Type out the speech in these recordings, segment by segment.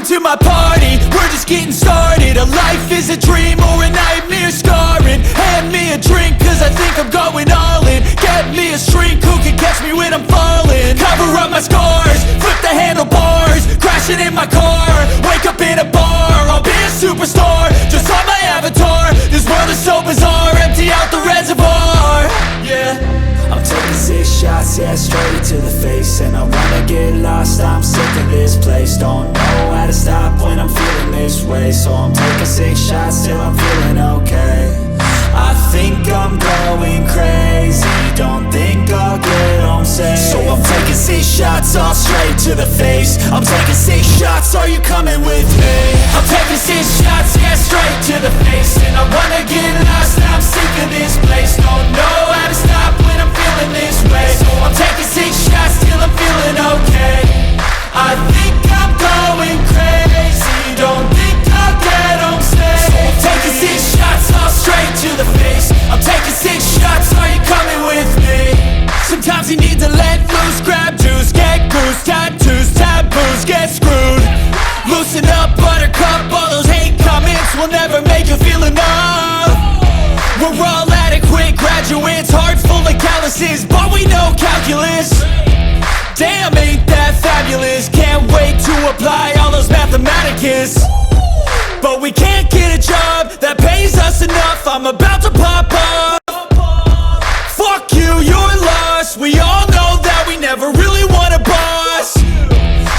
to my party, we're just getting started. A life is a dream or a nightmare scarring. Hand me a drink cause I think I'm going all in. Get me a shrink who can catch me when I'm falling. Cover up my scars, flip the handlebars, crashing in my car, wake up in a bar. I'll be a superstar, just on my avatar. This world is so bizarre, empty out the reservoir. Yeah, I'm taking 6 shots, yeah, straight to the face. And I wanna get lost, I'm sick of this place. Don't know how to stop when I'm feeling this way. So I'm taking 6 shots till I'm feeling okay. I think I'm going crazy, don't think I'll get home safe. So I'm taking 6 shots, all straight to the face. I'm taking 6 shots, are you coming with me? I'm taking 6 shots, yeah, straight to the face. And I wanna get lost, I'm sick of this place. Don't know how to stop when I'm feeling this way. So I'm taking 6 shots till I'm feeling okay. I think I'm going crazy, don't think I'll get home safe. So I'm taking 6 shots, all straight to the face. I'm taking 6 shots, are you coming with me? Sometimes you need to let loose, grab juice, get goose, tattoos, taboos, get screwed. Loosen up, buttercup, all those hate comments will never make you feel enough. We're all adequate graduates, heart full of calluses, but we know calculus. Damn, ain't that fabulous? Can't wait to apply all those mathematicus. But we can't get a job that pays us enough. I'm about to pop up. Fuck you, you're lost. We all know that we never really want a boss.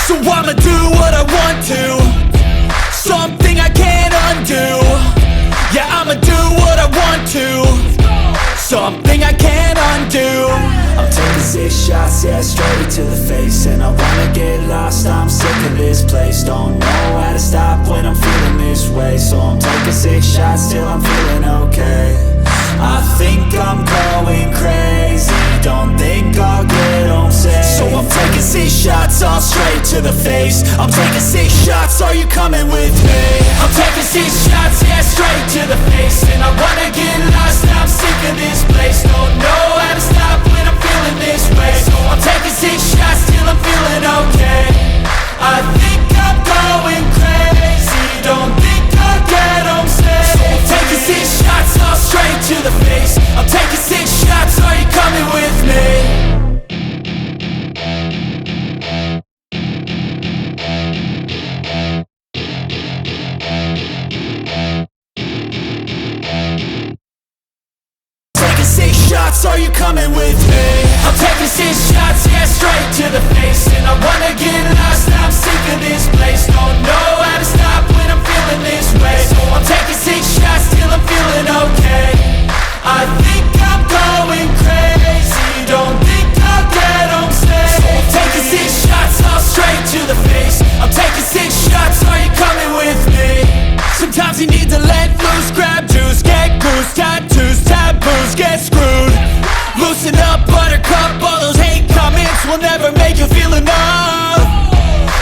So I'ma do what I want to, something I can't undo. Yeah, I'ma do what I want to, something I can't undo. I'm taking 6 shots, yeah, straight to the face. And I wanna get lost, I'm sick of this place. Don't know how to stop when I'm feeling this way. So I'm taking 6 shots till I'm feeling okay. I think I'm going crazy, don't think I'll get home safe. So I'm taking 6 shots, all straight to the face. I'm taking 6 shots, are you coming with me? I'm taking 6 shots, yeah, straight to the face. And I wanna get lost, I'm sick of this place. Don't know how to stop when I'm feeling this way. So I'm taking 6 shots till I'm feeling okay. I think I'm going crazy, don't think I'll get home safe. So I'm taking 6 shots, all straight to the face. I'm taking 6 shots, are you coming with me? Shots, are you coming with me? I'm taking 6 shots, yeah, straight to the face. And I wanna get lost, I'm sick of this place. Don't know how to stop when I'm feeling this way. So I'm taking 6 shots till I'm feeling okay. I think I'm going crazy, don't think I'll get home safe. So I'm taking 6 shots, all straight to the face. I'm taking 6 shots, are you coming with me? Sometimes you need to let loose, grab juice, get goose, tattoos, taboos, get screwed. Loosen up, buttercup, all those hate comments will never make you feel enough.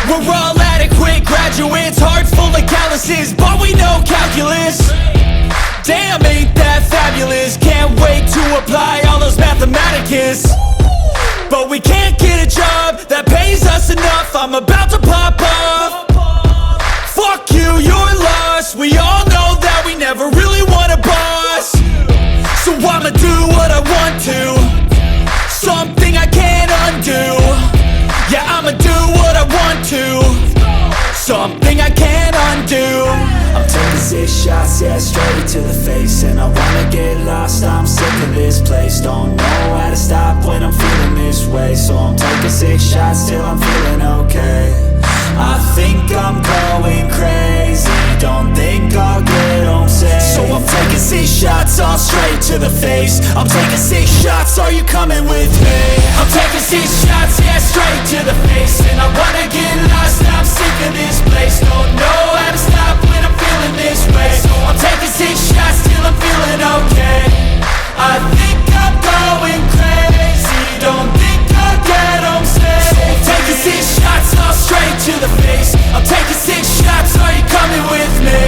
We're all adequate graduates, heart full of calluses, but we know calculus. Damn, ain't that fabulous? Can't wait to apply all those mathematicus. But we can't get a job that pays us enough. I'm about to pop up. Fuck you, you're lost. We all know that we never really want a boss. So I'ma do what I want to, something I can't undo. Yeah, I'ma do what I want to, something I can't undo. I'm taking 6 shots, yeah, straight to the face. And I wanna get lost, I'm sick of this place. Don't know how to stop when I'm feeling this way. So I'm taking 6 shots till I'm feeling okay. I think I'm going crazy, don't think I'll get home safe. So I'm taking 6 shots, all straight to the face. I'm taking 6 shots, are you coming with me? I'm taking 6 shots, yeah, straight to the face. And I wanna get lost, I'm sick of this place. Don't know how to stop when I'm feeling this way. So I'm taking 6 shots till I'm feeling okay. I think I'm going crazy, don't think I'll get home safe. So I'm taking 6 shots, all straight to the face. I'm taking 6 shots, are you coming with me?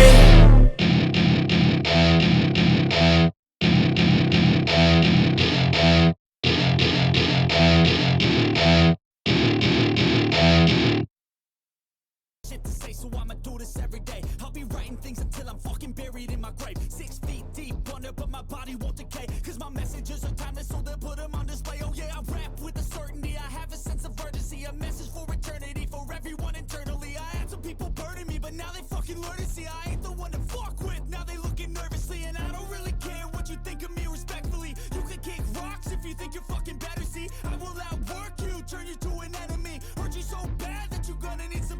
Shit to say, so I'ma every day. I'll be writing things until I'm fucking buried in my grave. 6 feet deep under, but my body won't decay, cause my messages are timeless, so they'll put them on display. Oh yeah, I rap with a certainty, I have a sense of urgency, a message for eternity, for everyone internally. I had some people burning me, but now they fucking learn to see I ain't the one to fuck with. Now they looking nervously, and I don't really care what you think of me, respectfully. You can kick rocks if you think you're fucking better, see I will outwork you, turn you to an enemy, hurt you so bad that you're gonna need some